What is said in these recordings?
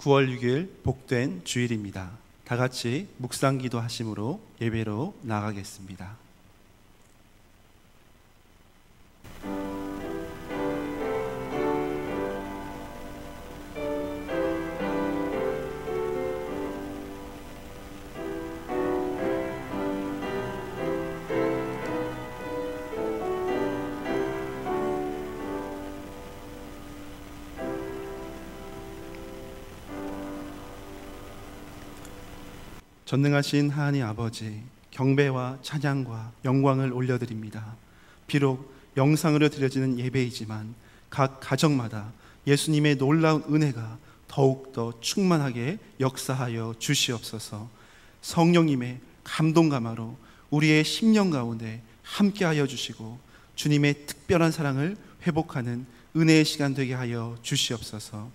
9월 6일 복된 주일입니다. 다 같이 묵상 기도하심으로 예배로 나가겠습니다. 전능하신 하나님 아버지, 경배와 찬양과 영광을 올려드립니다. 비록 영상으로 드려지는 예배이지만 각 가정마다 예수님의 놀라운 은혜가 더욱더 충만하게 역사하여 주시옵소서. 성령님의 감동감화로 우리의 심령 가운데 함께하여 주시고 주님의 특별한 사랑을 회복하는 은혜의 시간 되게 하여 주시옵소서.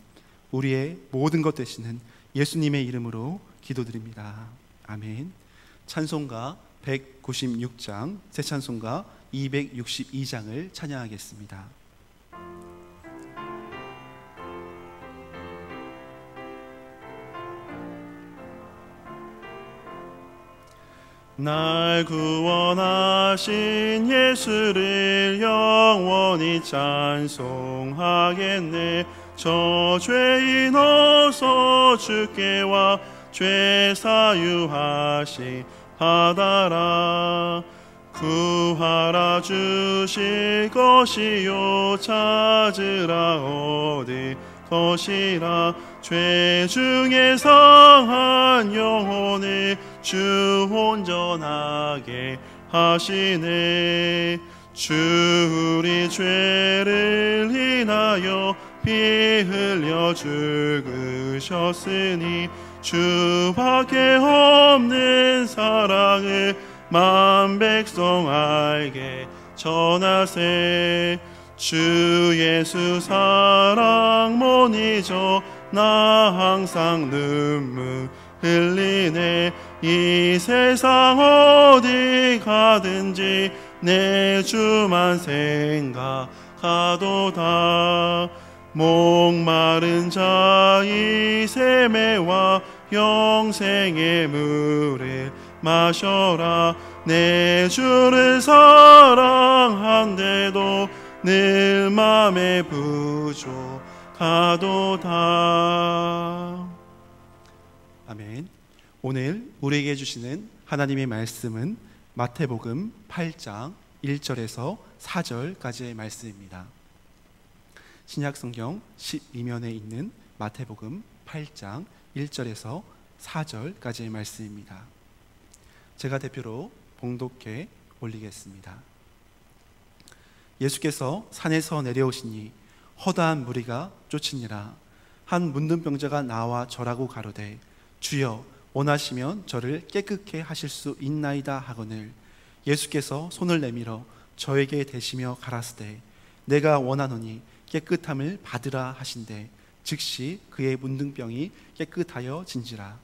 우리의 모든 것 되시는 예수님의 이름으로 기도드립니다. 아멘. 찬송가 196장, 새 찬송가 262장을 찬양하겠습니다. 날 구원하신 예수를 영원히 찬송하겠네. 저 죄인 어서 주께 와 죄 사유하시 받아라. 구하라 주실 것이요 찾으라 얻을 것이라. 죄 중에 상한 영혼을 주 온전하게 하시네. 주 우리 죄를 인하여 피 흘려 죽으셨으니 주밖에 없는 사랑을 만 백성 알게 전하세. 주 예수 사랑 못 잊어 나 항상 눈물 흘리네. 이 세상 어디 가든지 내 주만 생각하도다. 목마른 자 이 샘에와 영생의 물을 마셔라. 내 주를 사랑한데도 늘 맘에 부족하도다. 아멘. 오늘 우리에게 주시는 하나님의 말씀은 마태복음 8장 1절에서 4절까지의 말씀입니다. 신약성경 12면에 있는 마태복음 8장 1절에서 4절까지의 말씀입니다. 제가 대표로 봉독해 올리겠습니다. 예수께서 산에서 내려오시니 허다한 무리가 쫓으니라. 한 문둥병자가 나와 절하고 가로되 주여 원하시면 저를 깨끗게 하실 수 있나이다 하거늘 예수께서 손을 내밀어 저에게 대시며 가라사대 내가 원하노니 깨끗함을 받으라 하신대 즉시 그의 문둥병이 깨끗하여 진지라.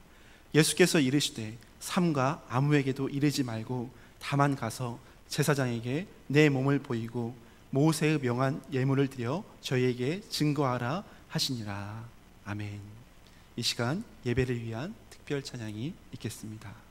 예수께서 이르시되 삼가 아무에게도 이르지 말고 다만 가서 제사장에게 내 몸을 보이고 모세의 명한 예물을 드려 저희에게 증거하라 하시니라. 아멘. 이 시간 예배를 위한 특별 찬양이 있겠습니다.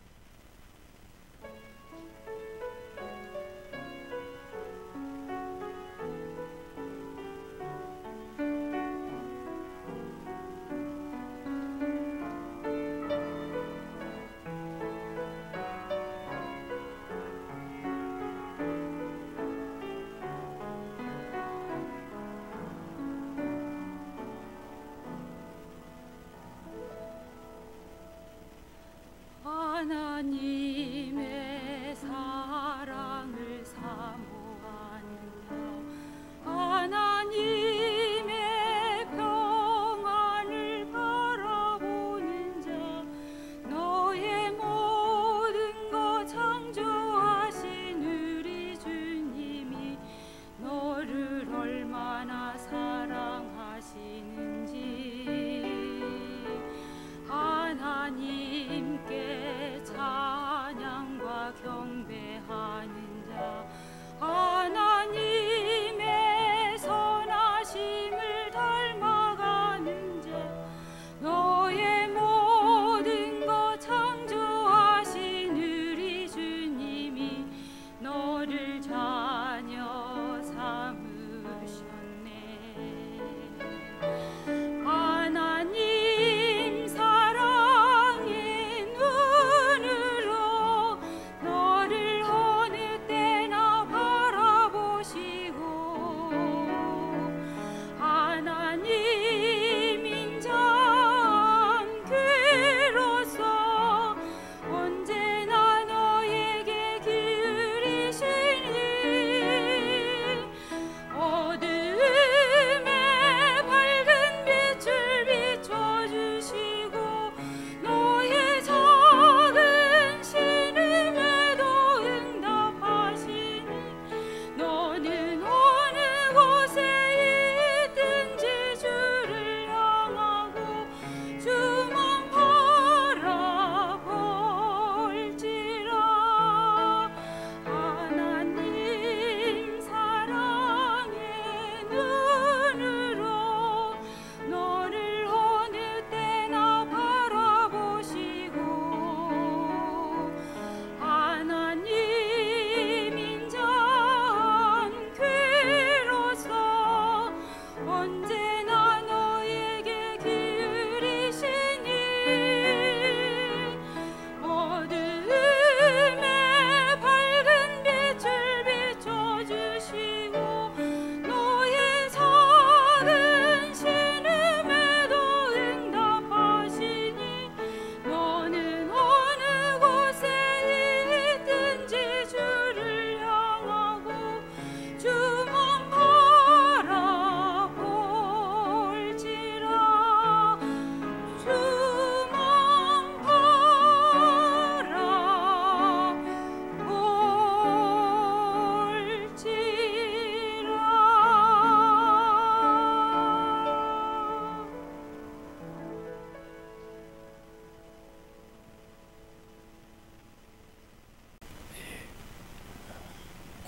하나님의 사랑을 사모하는 자, 하나님의 평안을 바라보는 자, 너의 모든 것 창조하신 우리 주님이 너를 얼마나 사랑하시는지 하나님께 잘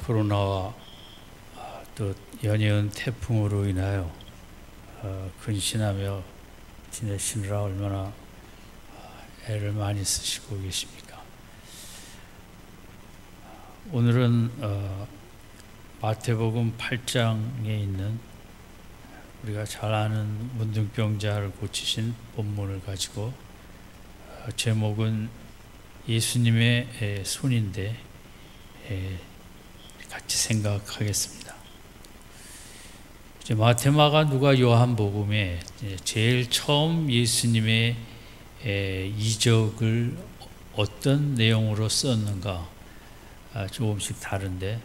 코로나와 또 연이은 태풍으로 인하여 근신하며 지내시느라 얼마나 애를 많이 쓰시고 계십니까? 오늘은 마태복음 8장에 있는 우리가 잘 아는 문둥병자를 고치신 본문을 가지고 제목은 예수님의 손인데 같이 생각하겠습니다. 이제 마태, 마가, 누가, 요한복음에 제일 처음 예수님의 이적을 어떤 내용으로 썼는가 조금씩 다른데,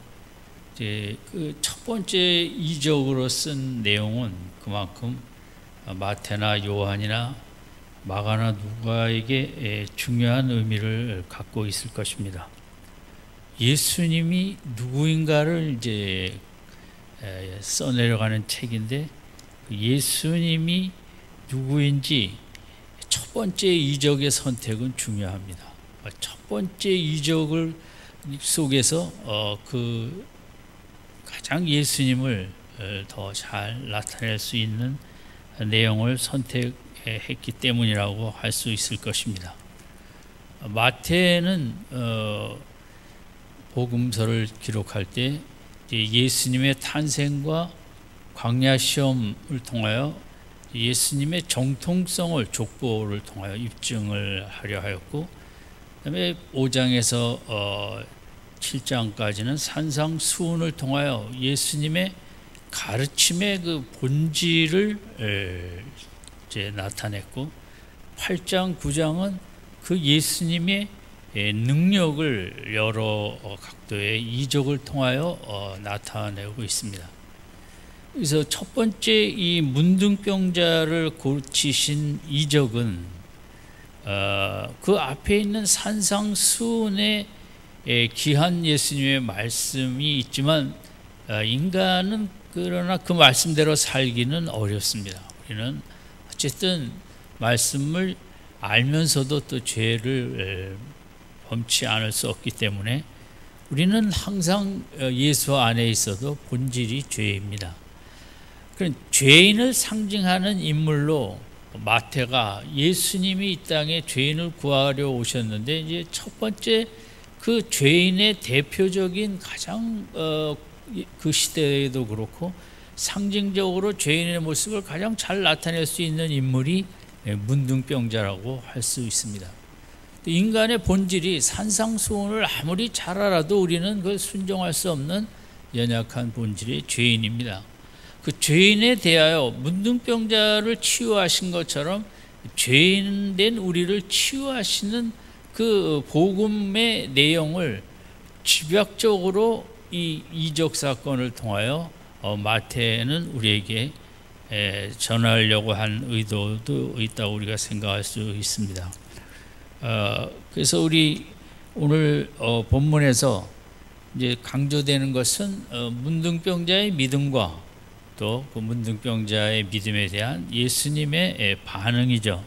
이제 그 첫 번째 이적으로 쓴 내용은 그만큼 마태나 요한이나 마가나 누가에게 중요한 의미를 갖고 있을 것입니다. 예수님이 누구인가를 이제 써내려가는 책인데, 예수님이 누구인지 첫 번째 이적의 선택은 중요합니다. 첫 번째 이적을 속에서 그 가장 예수님을 더 잘 나타낼 수 있는 내용을 선택했기 때문이라고 할 수 있을 것입니다. 마태는 복음서를 기록할 때 예수님의 탄생과 광야 시험을 통하여 예수님의 정통성을 족보를 통하여 입증을 하려 하였고, 그다음에 5장에서 7장까지는 산상수훈을 통하여 예수님의 가르침의 그 본질을 이제 나타냈고, 8장, 9장은 그 예수님의 능력을 여러 각도의 이적을 통하여 나타내고 있습니다. 그래서 첫 번째 이 문둥병자를 고치신 이적은 그 앞에 있는 산상수훈의 귀한 예수님의 말씀이 있지만, 인간은 그러나 그 말씀대로 살기는 어렵습니다. 우리는 어쨌든 말씀을 알면서도 또 죄를 범치 않을 수 없기 때문에 우리는 항상 예수 안에 있어도 본질이 죄입니다. 그런 죄인을 상징하는 인물로 마태가 예수님이 이 땅에 죄인을 구하려 오셨는데, 이제 첫 번째 그 죄인의 대표적인 가장 그 시대에도 그렇고 상징적으로 죄인의 모습을 가장 잘 나타낼 수 있는 인물이 문둥병자라고 할 수 있습니다. 인간의 본질이 산상수훈을 아무리 잘 알아도 우리는 그걸 순종할 수 없는 연약한 본질이 죄인입니다. 그 죄인에 대하여 문둥병자를 치유하신 것처럼 죄인된 우리를 치유하시는 그 복음의 내용을 집약적으로 이 이적 사건을 통하여 마태는 우리에게 전하려고 한 의도도 있다고 우리가 생각할 수 있습니다. 그래서 우리 오늘 본문에서 이제 강조되는 것은 문둥병자의 믿음과 또 그 문둥병자의 믿음에 대한 예수님의 반응이죠.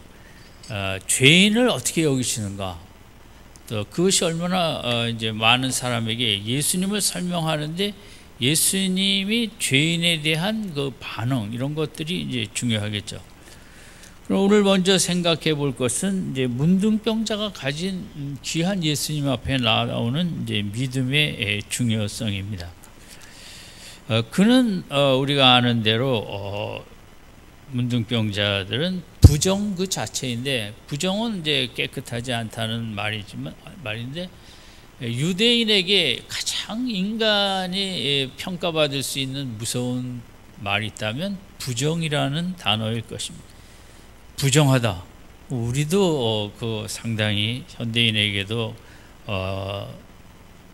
죄인을 어떻게 여기시는가? 또 그것이 얼마나 이제 많은 사람에게 예수님을 설명하는데 예수님이 죄인에 대한 그 반응, 이런 것들이 이제 중요하겠죠. 그럼 오늘 먼저 생각해 볼 것은 이제 문둥병자가 가진 귀한 예수님 앞에 나오는 이제 믿음의 중요성입니다. 그는 우리가 아는 대로 문둥병자들은 부정 그 자체인데, 부정은 이제 깨끗하지 않다는 말인데, 유대인에게 가장 인간이 평가받을 수 있는 무서운 말이 있다면 부정이라는 단어일 것입니다. 부정하다. 우리도 그 상당히 현대인에게도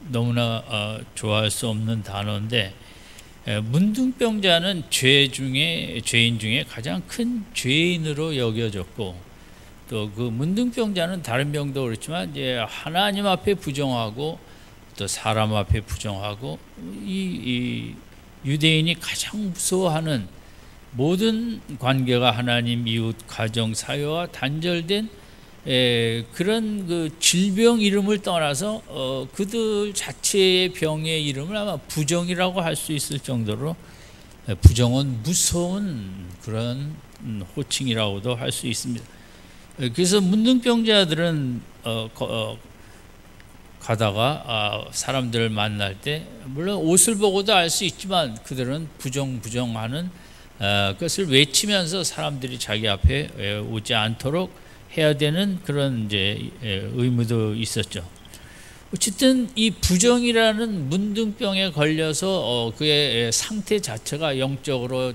너무나 좋아할 수 없는 단어인데, 문둥병자는 죄인 중에 가장 큰 죄인으로 여겨졌고, 또 그 문둥병자는 다른 병도 그렇지만 이제 하나님 앞에 부정하고 또 사람 앞에 부정하고, 이 유대인이 가장 무서워하는 모든 관계가 하나님, 이웃, 가정, 사회와 단절된 그런 그 질병 이름을 떠나서 그들 자체의 병의 이름을 아마 부정이라고 할 수 있을 정도로 부정은 무서운 그런 호칭이라고도 할 수 있습니다. 그래서 문둥병자들은 가다가 사람들을 만날 때 물론 옷을 보고도 알 수 있지만 그들은 부정하는 것을 외치면서 사람들이 자기 앞에 오지 않도록 해야 되는 그런 이제 의무도 있었죠. 어쨌든 이 부정이라는 문둥병에 걸려서 그의 상태 자체가 영적으로,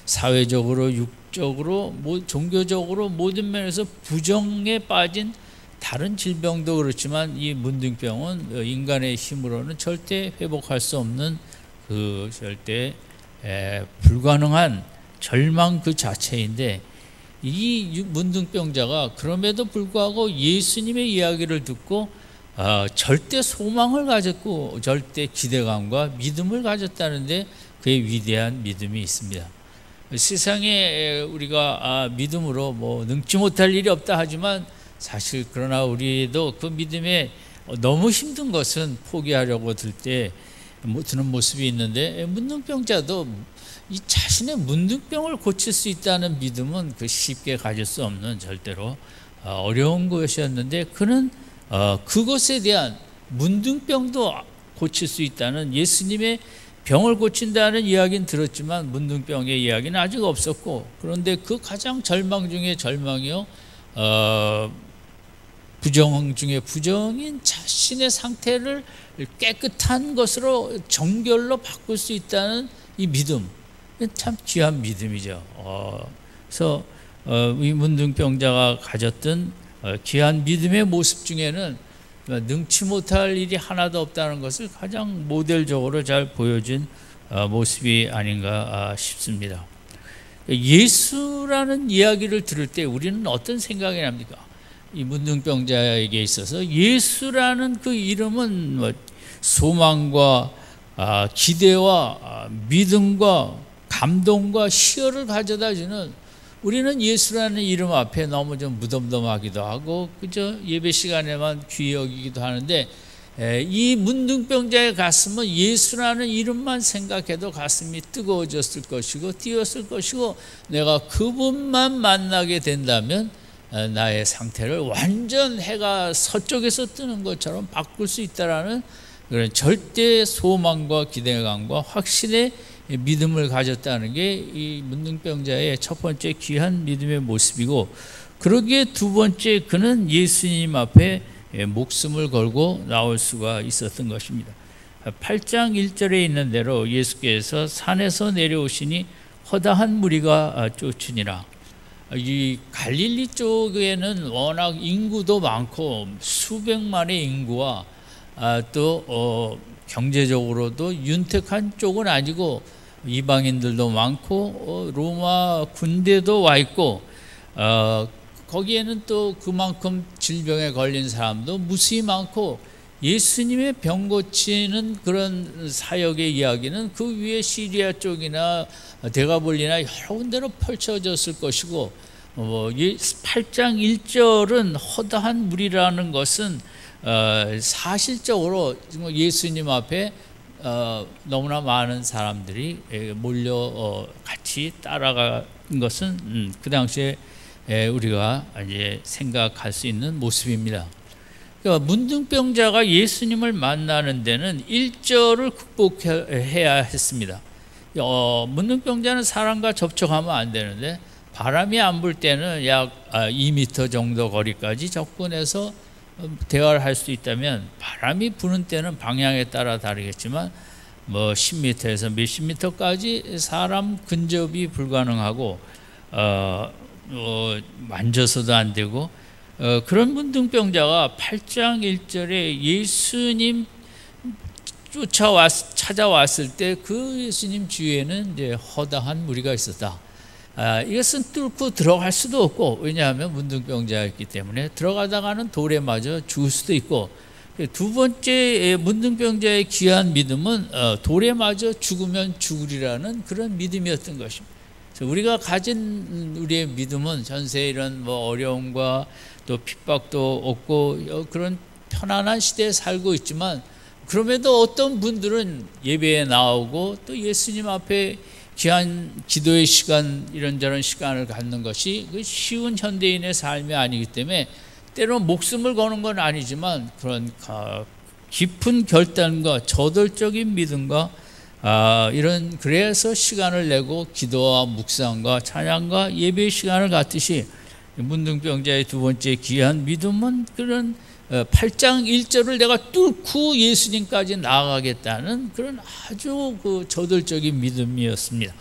사회적으로, 육적으로, 종교적으로 모든 면에서 부정에 빠진 다른 질병도 그렇지만 이 문둥병은 인간의 힘으로는 절대 회복할 수 없는 그 절대 불가능한 절망 그 자체인데 이 문둥병자가 그럼에도 불구하고 예수님의 이야기를 듣고 절대 소망을 가졌고 절대 기대감과 믿음을 가졌다는데 그의 위대한 믿음이 있습니다. 세상에 우리가 믿음으로 뭐 능치 못할 일이 없다 하지만 사실 그러나 우리도 그 믿음에 너무 힘든 것은 포기하려고 들 때 드는 모습이 있는데 문둥병자도 이 자신의 문둥병을 고칠 수 있다는 믿음은 그 쉽게 가질 수 없는 절대로 어려운 것이었는데 그는 그것에 대한 문둥병도 고칠 수 있다는 예수님의 병을 고친다는 이야기는 들었지만 문둥병의 이야기는 아직 없었고 그런데 그 가장 절망 중에 절망이요 부정 중에 부정인 자신의 상태를 깨끗한 것으로 정결로 바꿀 수 있다는 이 믿음 참 귀한 믿음이죠. 그래서 이 문둥병자가 가졌던 귀한 믿음의 모습 중에는 능치 못할 일이 하나도 없다는 것을 가장 모델적으로 잘 보여준 모습이 아닌가 싶습니다. 예수라는 이야기를 들을 때 우리는 어떤 생각이 납니까? 이 문둥병자에게 있어서 예수라는 그 이름은 소망과 기대와 믿음과 감동과 희열을 가져다주는 우리는 예수라는 이름 앞에 너무 좀 무덤덤하기도 하고 그저 예배 시간에만 귀히 여기기도 하는데 이 문둥병자의 가슴은 예수라는 이름만 생각해도 가슴이 뜨거워졌을 것이고 뛰었을 것이고 내가 그분만 만나게 된다면 나의 상태를 완전 해가 서쪽에서 뜨는 것처럼 바꿀 수 있다라는 그런 절대 소망과 기대감과 확신의 믿음을 가졌다는 게 이 문둥병자의 첫 번째 귀한 믿음의 모습이고 그러기에 두 번째 그는 예수님 앞에 목숨을 걸고 나올 수가 있었던 것입니다. 8장 1절에 있는 대로 예수께서 산에서 내려오시니 허다한 무리가 쫓으니라. 이 갈릴리 쪽에는 워낙 인구도 많고 수백만의 인구와 또 경제적으로도 윤택한 쪽은 아니고 이방인들도 많고 로마 군대도 와 있고 거기에는 또 그만큼 질병에 걸린 사람도 무수히 많고 예수님의 병 고치는 그런 사역의 이야기는 그 위에 시리아 쪽이나 데가볼리나 여러 군데로 펼쳐졌을 것이고 8장 1절은 허다한 무리라는 것은 사실적으로 예수님 앞에 너무나 많은 사람들이 몰려 같이 따라간 것은 그 당시에 우리가 이제 생각할 수 있는 모습입니다. 그러니까 문둥병자가 예수님을 만나는 데는 1절을 극복해야 했습니다. 문둥병자는 사람과 접촉하면 안 되는데 바람이 안 불 때는 약 2m 정도 거리까지 접근해서 대화를 할 수 있다면 바람이 부는 때는 방향에 따라 다르겠지만 뭐 10m에서 몇십 미터까지 사람 근접이 불가능하고 만져서도 안 되고 그런 문둥병자가 8장 1절에 예수님 찾아왔을 때 그 예수님 주위에는 이제 허다한 무리가 있었다. 이것은 뚫고 들어갈 수도 없고 왜냐하면 문둥병자였기 때문에 들어가다가는 돌에 맞아 죽을 수도 있고 두 번째 문둥병자의 귀한 믿음은 돌에 맞아 죽으면 죽으리라는 그런 믿음이었던 것입니다. 그래서 우리가 가진 우리의 믿음은 전세 이런 뭐 어려움과 또 핍박도 없고 그런 편안한 시대에 살고 있지만 그럼에도 어떤 분들은 예배에 나오고 또 예수님 앞에 귀한 기도의 시간 이런저런 시간을 갖는 것이 쉬운 현대인의 삶이 아니기 때문에 때로는 목숨을 거는 건 아니지만 그런 깊은 결단과 저돌적인 믿음과 이런 그래서 시간을 내고 기도와 묵상과 찬양과 예배의 시간을 갖듯이 문둥병자의 두 번째 귀한 믿음은 그런 8장 1절을 내가 뚫고 예수님까지 나아가겠다는 그런 아주 그 저돌적인 믿음이었습니다.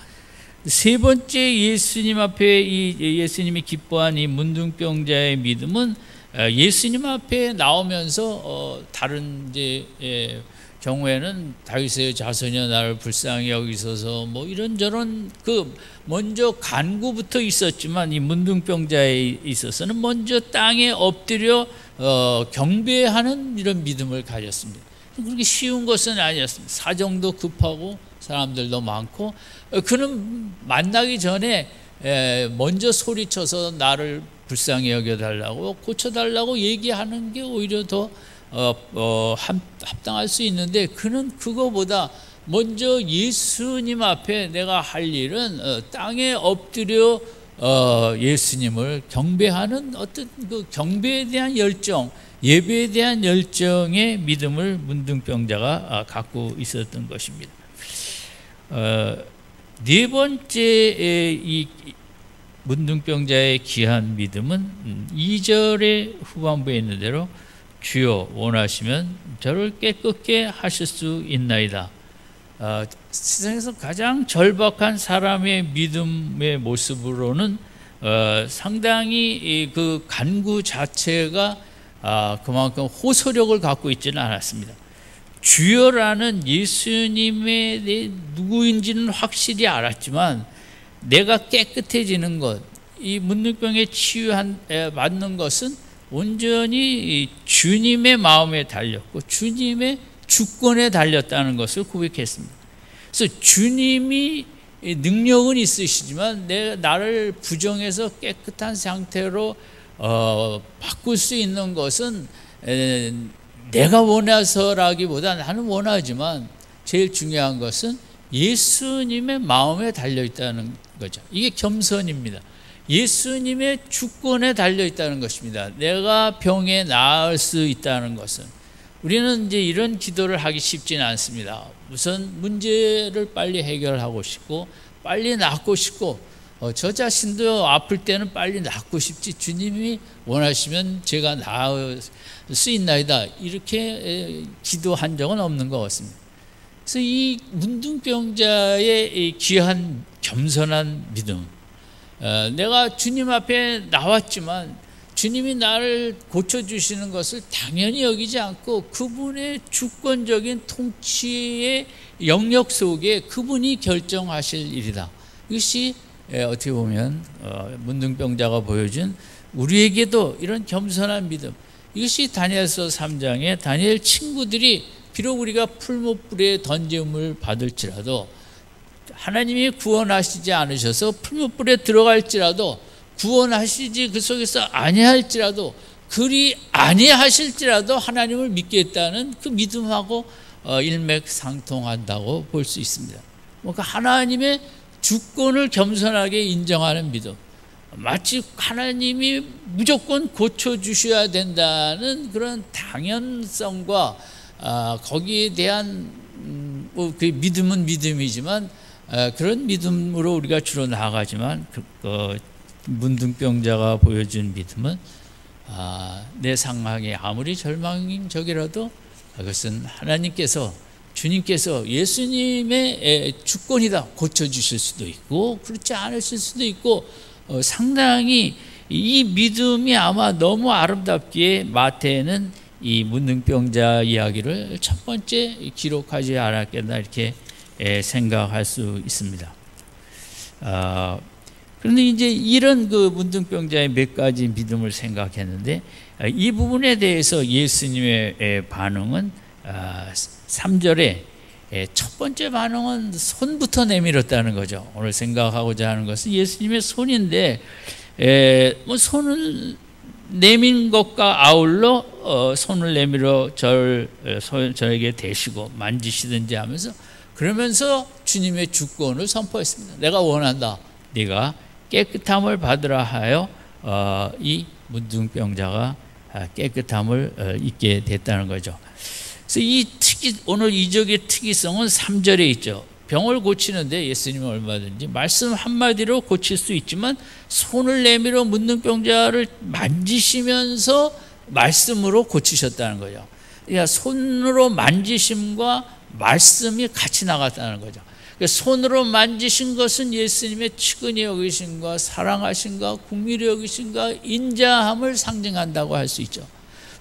세 번째 예수님 앞에 예수님이 기뻐한 이 문둥병자의 믿음은 예수님 앞에 나오면서 다른 이제 경우에는 다윗의 자손이여 나를 불쌍히 여기소서 뭐 이런저런 그 먼저 간구부터 있었지만 이 문둥병자에 있어서는 먼저 땅에 엎드려 경배하는 이런 믿음을 가졌습니다. 그렇게 쉬운 것은 아니었습니다. 사정도 급하고 사람들도 많고 그는 만나기 전에 먼저 소리쳐서 나를 불쌍히 여겨달라고 고쳐달라고 얘기하는 게 오히려 더 합당할 수 있는데 그는 그거보다 먼저 예수님 앞에 내가 할 일은 땅에 엎드려 예수님을 경배하는 어떤 그 경배에 대한 열정, 예배에 대한 열정의 믿음을 문둥병자가 갖고 있었던 것입니다. 네 번째 이 문둥병자의 귀한 믿음은 2절의 후반부에 있는 대로 주여 원하시면 저를 깨끗게 하실 수 있나이다. 세상에서 가장 절박한 사람의 믿음의 모습으로는 상당히 그 간구 자체가 그만큼 호소력을 갖고 있지는 않았습니다. 주여라는 예수님의 누구인지는 확실히 알았지만 내가 깨끗해지는 것, 이 문둥병에 치유받는 것은 온전히 주님의 마음에 달렸고 주님의 주권에 달렸다는 것을 고백했습니다. 그래서 주님이 능력은 있으시지만 나를 부정해서 깨끗한 상태로 바꿀 수 있는 것은 내가 원해서라기보다 나는 원하지만 제일 중요한 것은 예수님의 마음에 달려있다는 거죠. 이게 겸손입니다. 예수님의 주권에 달려있다는 것입니다. 내가 병에 나을 수 있다는 것은 우리는 이제 이런 기도를 하기 쉽지는 않습니다. 우선 문제를 빨리 해결하고 싶고 빨리 낫고 싶고 저 자신도 아플 때는 빨리 낫고 싶지 주님이 원하시면 제가 나을 수 있나이다 이렇게 기도한 적은 없는 것 같습니다. 그래서 이 문둥병자의 귀한 겸손한 믿음, 내가 주님 앞에 나왔지만 주님이 나를 고쳐주시는 것을 당연히 여기지 않고 그분의 주권적인 통치의 영역 속에 그분이 결정하실 일이다. 이것이 어떻게 보면 문둥병자가 보여준 우리에게도 이런 겸손한 믿음, 이것이 다니엘서 3장에 다니엘 친구들이 비록 우리가 풀무불에 던짐을 받을지라도 하나님이 구원하시지 않으셔서 풀무불에 들어갈지라도 구원하시지 그 속에서 아니할지라도 그리 아니하실지라도 하나님을 믿겠다는 그 믿음하고 일맥상통한다고 볼 수 있습니다. 그러니까 하나님의 주권을 겸손하게 인정하는 믿음, 마치 하나님이 무조건 고쳐주셔야 된다는 그런 당연성과 거기에 대한 그 믿음은 믿음이지만 그런 믿음으로 우리가 주로 나아가지만 문둥병자가 보여준 믿음은 내 상황이 아무리 절망적이라도 그것은 하나님께서 주님께서 예수님의 주권이다. 고쳐주실 수도 있고 그렇지 않으실 수도 있고 상당히 이 믿음이 아마 너무 아름답기에 마태는 이 문둥병자 이야기를 첫 번째 기록하지 않았겠나 이렇게 생각할 수 있습니다. 그런데 이제 이런 그 문둥병자의 몇 가지 믿음을 생각했는데 이 부분에 대해서 예수님의 반응은 3절에 첫 번째 반응은 손부터 내밀었다는 거죠. 오늘 생각하고자 하는 것은 예수님의 손인데 뭐 손을 내민 것과 아울러 손을 내밀어 저에게 대시고 만지시든지 하면서, 그러면서 주님의 주권을 선포했습니다. 내가 원한다. 네가 깨끗함을 받으라 하여 이 문둥병자가 깨끗함을 입게 됐다는 거죠. 그래서 오늘 이적의 특이성은 3절에 있죠. 병을 고치는데 예수님은 얼마든지 말씀 한마디로 고칠 수 있지만 손을 내밀어 문둥병자를 만지시면서 말씀으로 고치셨다는 거죠. 그러니까 손으로 만지심과 말씀이 같이 나갔다는 거죠. 손으로 만지신 것은 예수님의 측은히 여기심과 사랑하심과 긍휼히 여기심과 인자함을 상징한다고 할 수 있죠.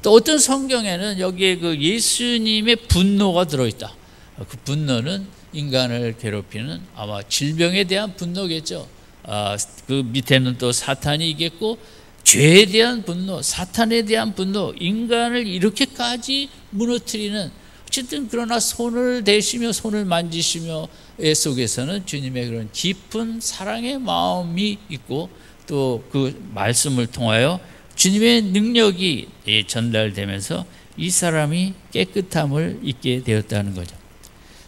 또 어떤 성경에는 여기에 그 예수님의 분노가 들어있다. 그 분노는 인간을 괴롭히는 아마 질병에 대한 분노겠죠. 그 밑에는 또 사탄이 있겠고, 죄에 대한 분노, 사탄에 대한 분노, 인간을 이렇게까지 무너뜨리는, 어쨌든 그러나 손을 대시며 손을 만지시며 속에서는 주님의 그런 깊은 사랑의 마음이 있고, 또 그 말씀을 통하여 주님의 능력이 전달되면서 이 사람이 깨끗함을 입게 되었다는 거죠.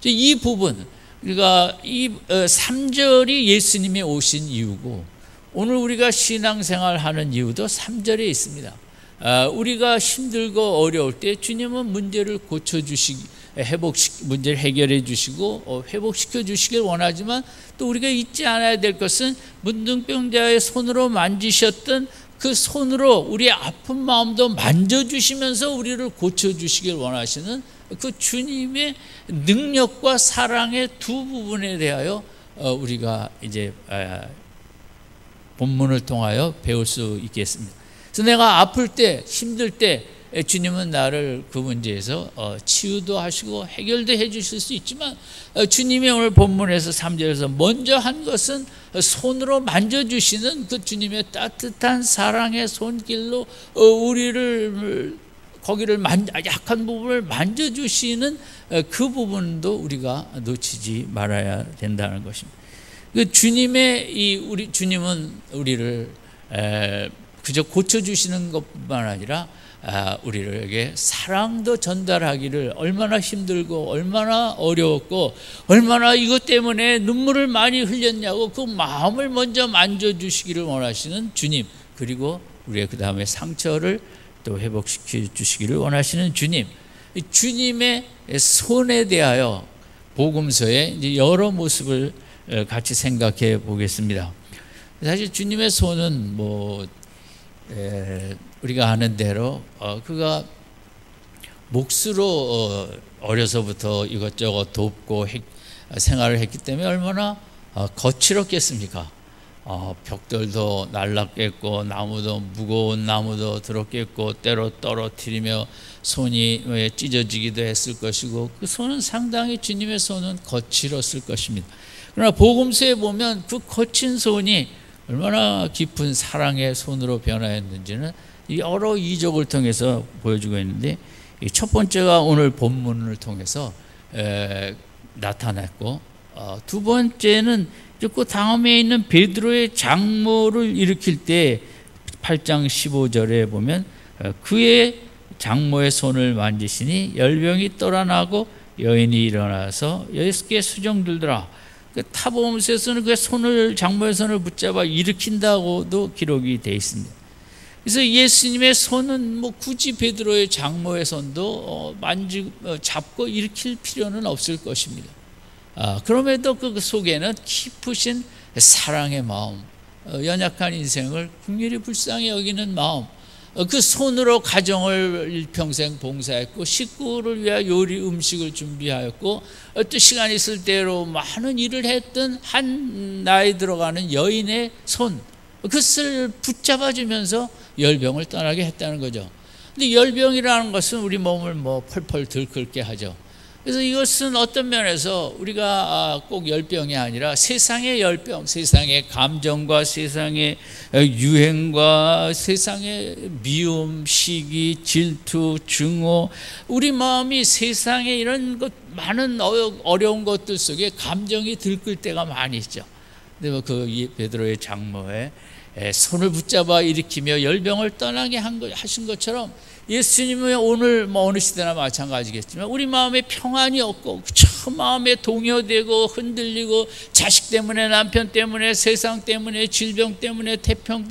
이 부분, 우리가 이 3절이 예수님이 오신 이유고, 오늘 우리가 신앙생활 하는 이유도 3절에 있습니다. 우리가 힘들고 어려울 때 주님은 문제를 문제를 해결해 주시고 회복시켜 주시길 원하지만, 또 우리가 잊지 않아야 될 것은 문둥병자의 손으로 만지셨던 그 손으로 우리의 아픈 마음도 만져주시면서 우리를 고쳐주시길 원하시는 그 주님의 능력과 사랑의 두 부분에 대하여 우리가 이제 본문을 통하여 배울 수 있겠습니다. 그래서 내가 아플 때, 힘들 때 주님은 나를 그 문제에서 치유도 하시고 해결도 해 주실 수 있지만, 주님이 오늘 본문에서 3절에서 먼저 한 것은 손으로 만져주시는 그 주님의 따뜻한 사랑의 손길로 우리를 거기를 약한 부분을 만져주시는 그 부분도 우리가 놓치지 말아야 된다는 것입니다. 그 주님은 우리를 그저 고쳐주시는 것뿐만 아니라 우리에게 사랑도 전달하기를, 얼마나 힘들고 얼마나 어려웠고 얼마나 이것 때문에 눈물을 많이 흘렸냐고 그 마음을 먼저 만져주시기를 원하시는 주님, 그리고 우리의 그 다음에 상처를 또 회복시켜 주시기를 원하시는 주님, 주님의 손에 대하여 복음서의 이제 여러 모습을 같이 생각해 보겠습니다. 사실 주님의 손은 우리가 아는 대로 그가 몫으로 어려서부터 이것저것 돕고 생활을 했기 때문에 얼마나 거칠었겠습니까? 벽돌도 날랐겠고, 나무도, 무거운 나무도 들었겠고, 때로 떨어뜨리며 손이 찢어지기도 했을 것이고, 그 손은 상당히, 주님의 손은 거칠었을 것입니다. 그러나 복음서에 보면 그 거친 손이 얼마나 깊은 사랑의 손으로 변화했는지는 여러 이적을 통해서 보여주고 있는데, 첫 번째가 오늘 본문을 통해서 나타났고, 두 번째는 그 다음에 있는 베드로의 장모를 일으킬 때 8장 15절에 보면 그의 장모의 손을 만지시니 열병이 떠나나고 여인이 일어나서 예수께 수종 들더라. 타복음서에서는 그 장모의 손을 붙잡아 일으킨다고도 기록이 되어 있습니다. 그래서 예수님의 손은 굳이 베드로의 장모의 손도 잡고 일으킬 필요는 없을 것입니다. 그럼에도 그 속에는 깊으신 사랑의 마음, 연약한 인생을 긍휼히 불쌍히 여기는 마음, 그 손으로 가정을 일평생 봉사했고, 식구를 위하여 요리 음식을 준비하였고, 또 시간 있을 때로 많은 일을 했던 한 나이 들어가는 여인의 손, 그것을 붙잡아주면서 열병을 떠나게 했다는 거죠. 근데 열병이라는 것은 우리 몸을 펄펄 들끓게 하죠. 그래서 이것은 어떤 면에서 우리가 꼭 열병이 아니라 세상의 열병, 세상의 감정과 세상의 유행과 세상의 미움, 시기, 질투, 증오, 우리 마음이 세상의 이런 많은 어려운 것들 속에 감정이 들끓 때가 많이 있죠. 근데 그 베드로의 장모의 손을 붙잡아 일으키며 열병을 떠나게 하신 것처럼 예수님은 오늘 어느 시대나 마찬가지겠지만 우리 마음에 평안이 없고 마음에 동요되고 흔들리고 자식 때문에, 남편 때문에, 세상 때문에, 질병 때문에, 태풍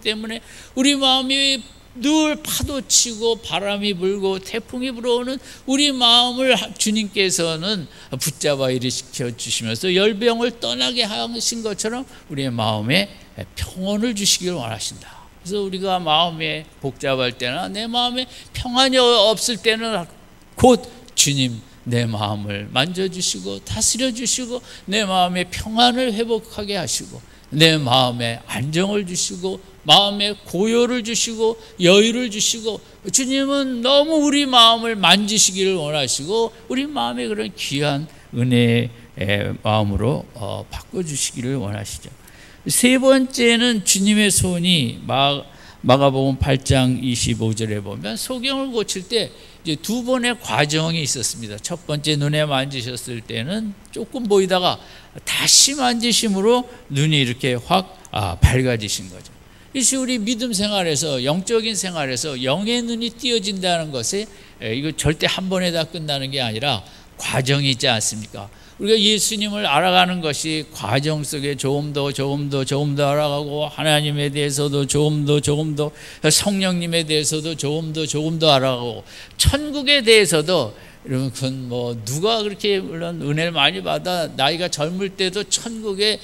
때문에 우리 마음이 늘 파도치고 바람이 불고 태풍이 불어오는 우리 마음을 주님께서는 붙잡아 일으켜 주시면서 열병을 떠나게 하신 것처럼 우리의 마음에 평온을 주시길 원하신다. 그래서 우리가 마음에 복잡할 때나 내 마음에 평안이 없을 때는 곧 주님 내 마음을 만져주시고 다스려주시고 내 마음의 평안을 회복하게 하시고 내 마음에 안정을 주시고 마음에 고요를 주시고 여유를 주시고 주님은 너무 우리 마음을 만지시기를 원하시고 우리 마음에 그런 귀한 은혜의 마음으로 바꿔주시기를 원하시죠. 세 번째는 주님의 손이 마가복음 8장 25절에 보면 소경을 고칠 때 이제 두 번의 과정이 있었습니다. 첫 번째 눈에 만지셨을 때는 조금 보이다가 다시 만지심으로 눈이 이렇게 확 밝아지신 거죠. 이것이 우리 믿음 생활에서 영적인 생활에서 영의 눈이 띄어진다는 것에 이거 절대 한 번에 다 끝나는 게 아니라 과정이 있지 않습니까? 우리가 예수님을 알아가는 것이 과정 속에 조금 더 알아가고 하나님에 대해서도 조금 더 성령님에 대해서도 조금 더 알아가고 천국에 대해서도 여러분 그건 누가 그렇게 물론 은혜를 많이 받아 나이가 젊을 때도 천국에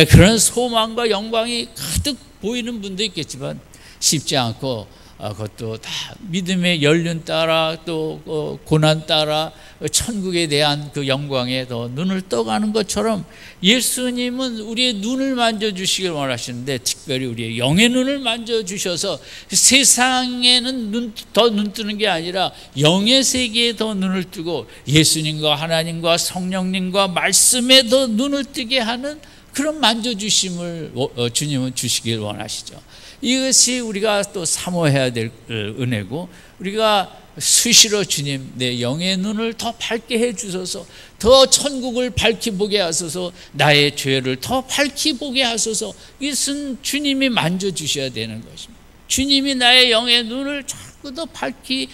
그런 소망과 영광이 가득 보이는 분도 있겠지만 쉽지 않고 그것도 다 믿음의 연륜 따라 또 고난 따라 천국에 대한 그 영광에 더 눈을 떠가는 것처럼 예수님은 우리의 눈을 만져주시길 원하시는데 특별히 우리의 영의 눈을 만져주셔서 세상에는 더 눈 뜨는 게 아니라 영의 세계에 더 눈을 뜨고 예수님과 하나님과 성령님과 말씀에 더 눈을 뜨게 하는 그런 만져주심을 주님은 주시길 원하시죠. 이것이 우리가 또 사모해야 될 은혜고 우리가 수시로 주님 내 영의 눈을 더 밝게 해주소서 더 천국을 밝히 보게 하소서 나의 죄를 더 밝히 보게 하소서 이것은 주님이 만져주셔야 되는 것입니다. 주님이 나의 영의 눈을 자꾸 더 밝히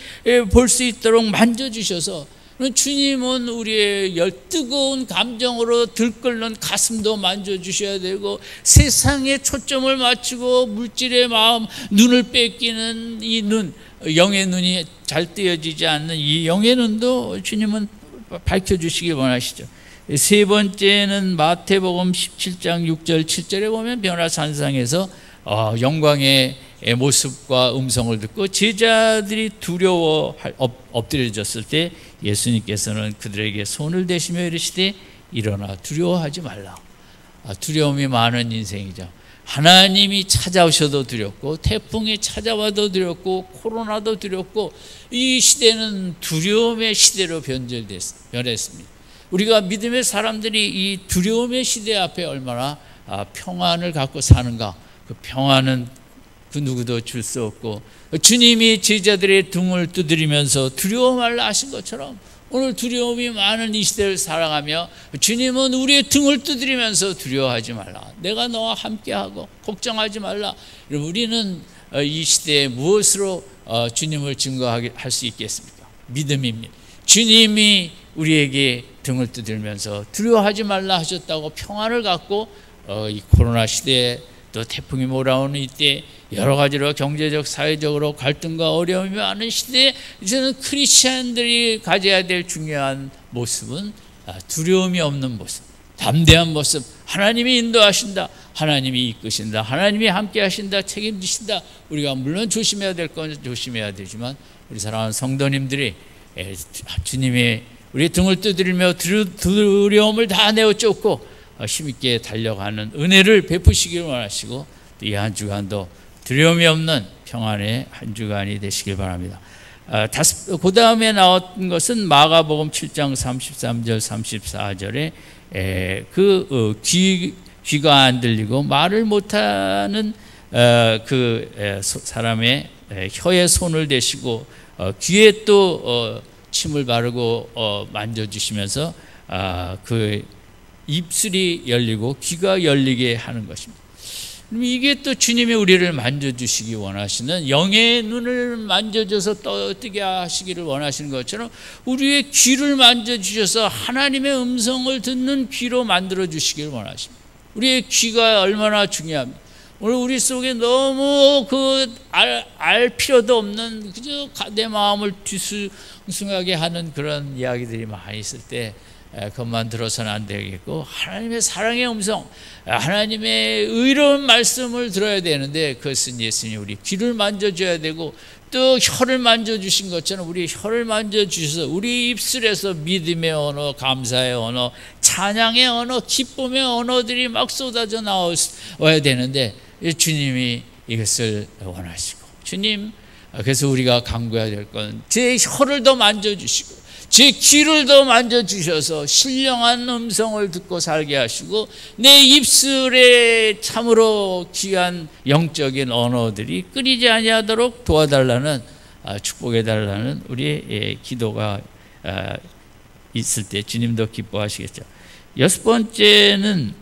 볼 수 있도록 만져주셔서 주님은 우리의 뜨거운 감정으로 들끓는 가슴도 만져주셔야 되고 세상에 초점을 맞추고 물질의 마음 눈을 뺏기는 이 눈 영의 눈이 잘 띄어지지 않는 이 영의 눈도 주님은 밝혀주시길 원하시죠. 세 번째는 마태복음 17장 6절 7절에 보면 변화산상에서 영광의 모습과 음성을 듣고 제자들이 두려워 엎드려졌을 때 예수님께서는 그들에게 손을 대시며 이르시되 일어나 두려워하지 말라. 두려움이 많은 인생이죠. 하나님이 찾아오셔도 두렵고 태풍이 찾아와도 두렵고 코로나도 두렵고 이 시대는 두려움의 시대로 변했습니다. 우리가 믿음의 사람들이 이 두려움의 시대 앞에 얼마나 평안을 갖고 사는가. 그 평안은 그 누구도 줄 수 없고 주님이 제자들의 등을 두드리면서 두려워 말라 하신 것처럼 오늘 두려움이 많은 이 시대를 살아가며 주님은 우리의 등을 두드리면서 두려워하지 말라. 내가 너와 함께하고 걱정하지 말라. 우리는 이 시대에 무엇으로 주님을 증거할 수 있겠습니까? 믿음입니다. 주님이 우리에게 등을 두드리면서 두려워하지 말라 하셨다고 평안을 갖고 이 코로나 시대에 또 태풍이 몰아오는 이때 여러 가지로 경제적 사회적으로 갈등과 어려움이 많은 시대에 저는 크리스찬들이 가져야 될 중요한 모습은 두려움이 없는 모습, 담대한 모습. 하나님이 인도하신다, 하나님이 이끄신다, 하나님이 함께 하신다, 책임지신다. 우리가 물론 조심해야 될 건 조심해야 되지만 우리 사랑하는 성도님들이 주님의 우리 등을 두드리며 두려움을 다 내어 쫓고 힘있게 달려가는 은혜를 베푸시길 원하시고 이 한 주간도 두려움이 없는 평안의 한 주간이 되시길 바랍니다. 그 다음에 나온 것은 마가복음 7장 33절 34절에 귀가 안 들리고 말을 못하는 그 사람의 혀에 손을 대시고 귀에 또 침을 바르고 만져주시면서 그 입술이 열리고 귀가 열리게 하는 것입니다. 이게 또 주님이 우리를 만져주시기 원하시는, 영의 눈을 만져줘서 떠뜨게 하시기를 원하시는 것처럼 우리의 귀를 만져주셔서 하나님의 음성을 듣는 귀로 만들어주시기를 원하십니다. 우리의 귀가 얼마나 중요합니다. 오늘 우리 속에 너무 알 필요도 없는, 그저 내 마음을 뒤숭숭하게 하는 그런 이야기들이 많이 있을 때 그것만 들어서는 안 되겠고, 하나님의 사랑의 음성, 하나님의 의로운 말씀을 들어야 되는데, 그것은 예수님이 우리 귀를 만져줘야 되고, 또 혀를 만져주신 것처럼 우리 혀를 만져주셔서 우리 입술에서 믿음의 언어, 감사의 언어, 찬양의 언어, 기쁨의 언어들이 막 쏟아져 나와야 되는데, 주님이 이것을 원하시고, 주님, 그래서 우리가 간구해야 될 건 제 혀를 더 만져주시고 제 귀를 더 만져주셔서 신령한 음성을 듣고 살게 하시고, 내 입술에 참으로 귀한 영적인 언어들이 끊이지 아니하도록 도와달라는, 축복해달라는 우리의 기도가 있을 때 주님도 기뻐하시겠죠. 6번째는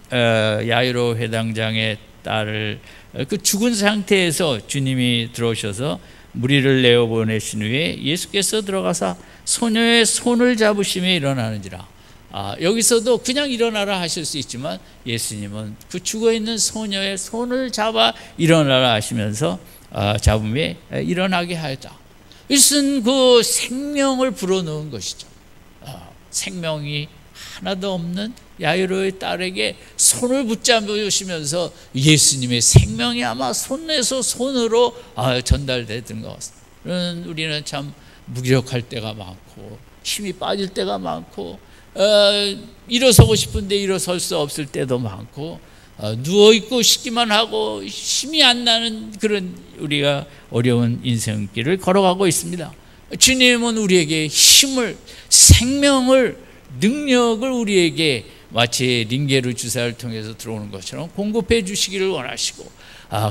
야이로 회당장의 딸을 그 죽은 상태에서 주님이 들어오셔서 무리를 내어보내신 후에 예수께서 들어가서 소녀의 손을 잡으시며 일어나는지라. 여기서도 그냥 일어나라 하실 수 있지만, 예수님은 그 죽어있는 소녀의 손을 잡아 일어나라 하시면서 잡음에 일어나게 하였다. 이것은 그 생명을 불어넣은 것이죠. 생명이 하나도 없는 야이로의 딸에게 손을 붙잡으시면서 예수님의 생명이 아마 손에서 손으로 전달되던 것 같습니다. 우리는 참 무기력할 때가 많고, 힘이 빠질 때가 많고, 일어서고 싶은데 일어설 수 없을 때도 많고, 누워있고 싶기만 하고 힘이 안 나는 그런 우리가 어려운 인생길을 걸어가고 있습니다. 주님은 우리에게 힘을, 생명을, 능력을 우리에게 마치 링게르 주사를 통해서 들어오는 것처럼 공급해 주시기를 원하시고,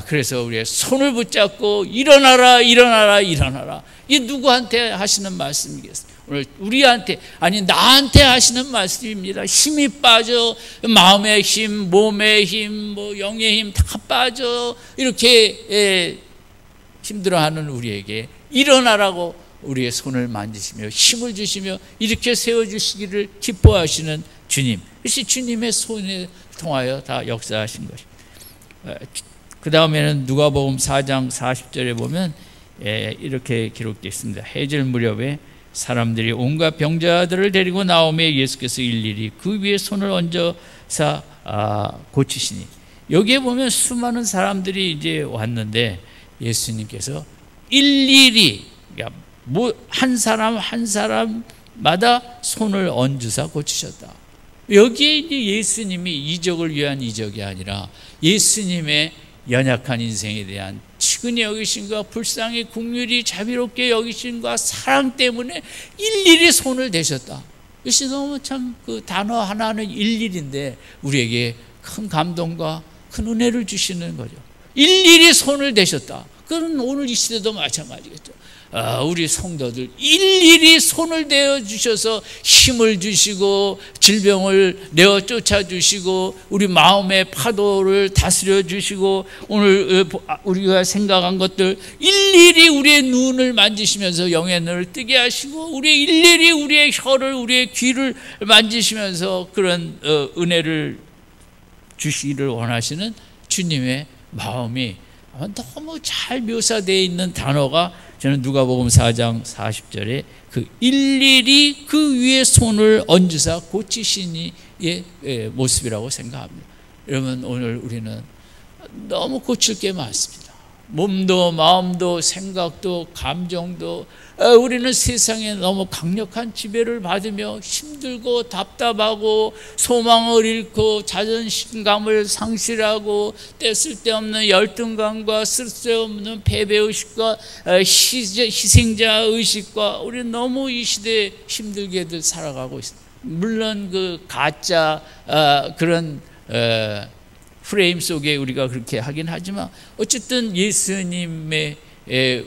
그래서 우리의 손을 붙잡고 일어나라, 일어나라, 일어나라. 이 누구한테 하시는 말씀이겠어요? 오늘 우리한테, 아니 나한테 하시는 말씀입니다. 힘이 빠져, 마음의 힘, 몸의 힘, 영의 힘 다 빠져 이렇게 힘들어하는 우리에게 일어나라고 우리의 손을 만지시며 힘을 주시며 이렇게 세워주시기를 기뻐하시는 주님, 이것이 주님의 손에 통하여 다 역사하신 것입니다. 그 다음에는 누가복음 4장 40절에 보면 이렇게 기록되어 있습니다. 해질 무렵에 사람들이 온갖 병자들을 데리고 나오매 예수께서 일일이 그 위에 손을 얹어서 고치시니, 여기에 보면 수많은 사람들이 이제 왔는데 예수님께서 일일이, 그러니까 한 사람 한 사람마다 손을 얹으사 고치셨다. 여기에 이제 예수님이 이적을 위한 이적이 아니라 예수님의 연약한 인생에 대한 치근히 여기심과 불쌍히 긍휼히 자비롭게 여기심과 사랑 때문에 일일이 손을 대셨다. 이것이 너무 참 그 단어 하나는 일일인데 우리에게 큰 감동과 큰 은혜를 주시는 거죠. 일일이 손을 대셨다. 그건 오늘 이 시대도 마찬가지겠죠. 우리 성도들 일일이 손을 대어 주셔서 힘을 주시고 질병을 내어 쫓아 주시고 우리 마음의 파도를 다스려 주시고, 오늘 우리가 생각한 것들 일일이 우리의 눈을 만지시면서 영의 눈을 뜨게 하시고, 우리 일일이 우리의 혀를, 우리의 귀를 만지시면서 그런 은혜를 주시기를 원하시는 주님의 마음이 너무 잘 묘사되어 있는 단어가, 저는 누가복음 4장 40절에 그 일일이 그 위에 손을 얹으사 고치시니의 모습이라고 생각합니다. 여러분, 오늘 우리는 너무 고칠 게 많습니다. 몸도 마음도 생각도 감정도, 우리는 세상에 너무 강력한 지배를 받으며 힘들고 답답하고 소망을 잃고 자존감을 상실하고 쓸데없는 열등감과 쓸데없는 패배의식과 희생자 의식과 우리는 너무 이 시대에 힘들게들 살아가고 있습니다. 물론 그 가짜 그런 프레임 속에 우리가 그렇게 하긴 하지만, 어쨌든 예수님의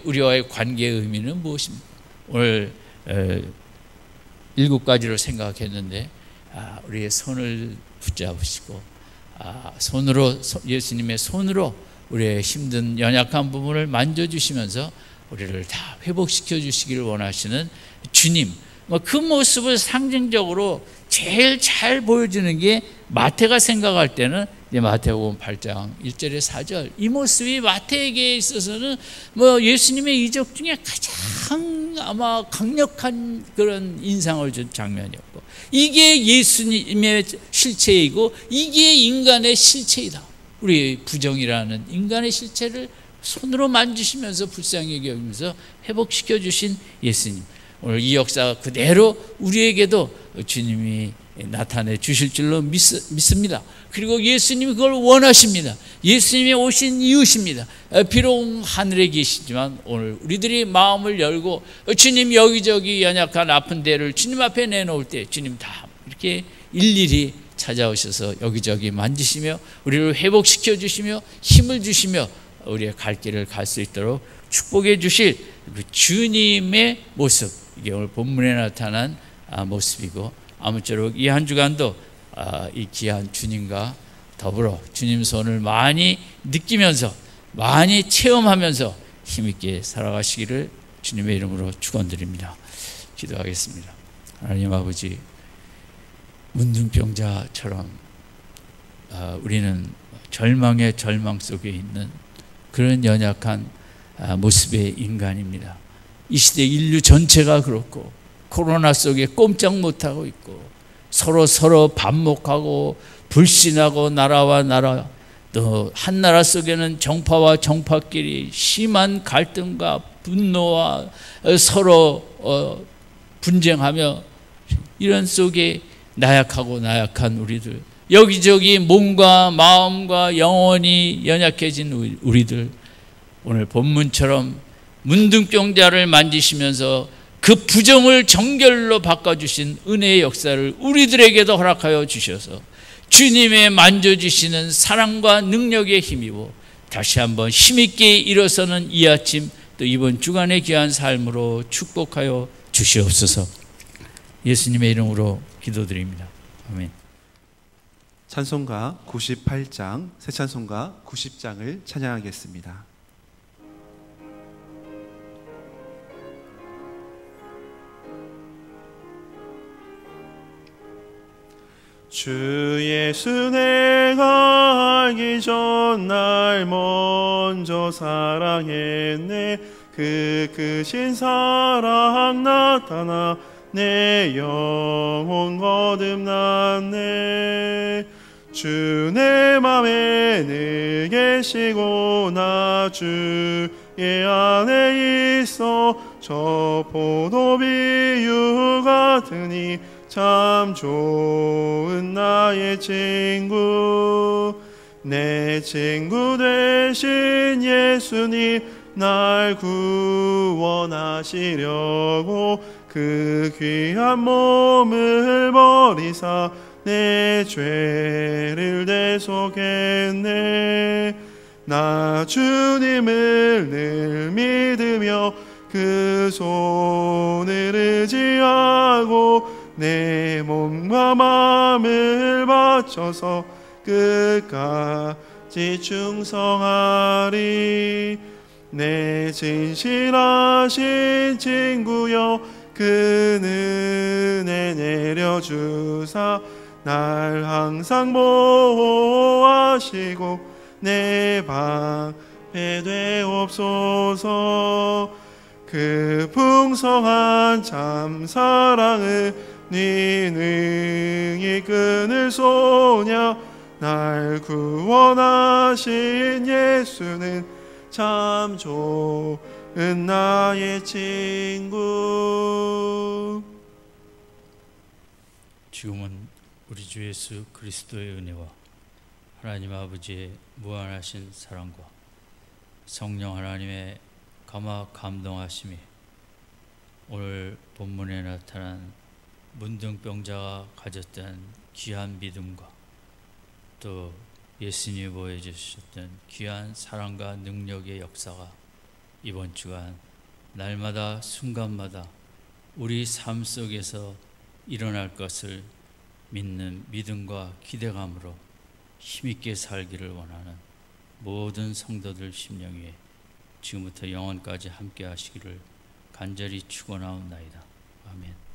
우리와의 관계의 의미는 무엇입니까? 오늘 7가지로 생각했는데, 우리의 손을 붙잡으시고 예수님의 손으로 우리의 힘든 연약한 부분을 만져주시면서 우리를 다 회복시켜 주시기를 원하시는 주님, 그 모습을 상징적으로 제일 잘 보여주는 게 마태가 생각할 때는 마태복음 8장 1절에 4절, 이 모습이 마태에게 있어서는 예수님의 이적 중에 가장 아마 강력한 그런 인상을 준 장면이었고, 이게 예수님의 실체이고 이게 인간의 실체이다. 우리 부정이라는 인간의 실체를 손으로 만지시면서 불쌍히 여기면서 회복시켜 주신 예수님, 오늘 이 역사 그대로 우리에게도 주님이 나타내 주실 줄로 믿습니다. 그리고 예수님이 그걸 원하십니다. 예수님이 오신 이유십니다. 비록 하늘에 계시지만 오늘 우리들이 마음을 열고 주님 여기저기 연약한 아픈 데를 주님 앞에 내놓을 때 주님 다 이렇게 일일이 찾아오셔서 여기저기 만지시며 우리를 회복시켜 주시며 힘을 주시며 우리의 갈 길을 갈 수 있도록 축복해 주실 그 주님의 모습, 이게 오늘 본문에 나타난 모습이고, 아무쪼록 이 한 주간도 이 귀한 주님과 더불어 주님 손을 많이 느끼면서 많이 체험하면서 힘있게 살아가시기를 주님의 이름으로 축원드립니다. 기도하겠습니다. 하나님 아버지, 문둥병자처럼 우리는 절망의 절망 속에 있는 그런 연약한 모습의 인간입니다. 이 시대 인류 전체가 그렇고 코로나 속에 꼼짝 못하고 있고 서로 반목하고 불신하고 나라와 나라, 또 한 나라 속에는 정파와 정파끼리 심한 갈등과 분노와 서로 분쟁하며 이런 속에 나약한 우리들, 여기저기 몸과 마음과 영혼이 연약해진 우리들, 오늘 본문처럼 문둥병자를 만지시면서 그 부정을 정결로 바꿔주신 은혜의 역사를 우리들에게도 허락하여 주셔서 주님의 만져주시는 사랑과 능력에 힘입어 다시 한번 힘있게 일어서는 이 아침, 또 이번 주간의 귀한 삶으로 축복하여 주시옵소서. 예수님의 이름으로 기도드립니다. 아멘. 찬송가 98장, 새 찬송가 90장을 찬양하겠습니다. 주 예수 내가 알기 전 날 먼저 사랑했네. 그 크신 사랑 나타나 내 영혼 거듭났네. 주 내 맘에 늘 계시고 나 주의 안에 있어 저 포도비유 같으니 참 좋은 나의 친구. 내 친구 되신 예수님 날 구원하시려고 그 귀한 몸을 버리사 내 죄를 대속했네. 나 주님을 늘 믿으며 그 손을 의지하고 내 몸과 마음을 바쳐서 끝까지 충성하리. 내 진실하신 친구여 그 은혜 내려주사 날 항상 보호하시고 내 방패 되옵소서. 그 풍성한 참 사랑을 네 능히 끊을 소냐. 날 구원하신 예수는 참 좋은 나의 친구. 지금은 우리 주 예수 그리스도의 은혜와 하나님 아버지의 무한하신 사랑과 성령 하나님의 감화 감동하심이 오늘 본문에 나타난 문둥병자가 가졌던 귀한 믿음과 또 예수님이 보여주셨던 귀한 사랑과 능력의 역사가 이번 주간 날마다 순간마다 우리 삶 속에서 일어날 것을 믿는 믿음과 기대감으로 힘있게 살기를 원하는 모든 성도들 심령 위에 지금부터 영원까지 함께 하시기를 간절히 축원하옵나이다. 아멘.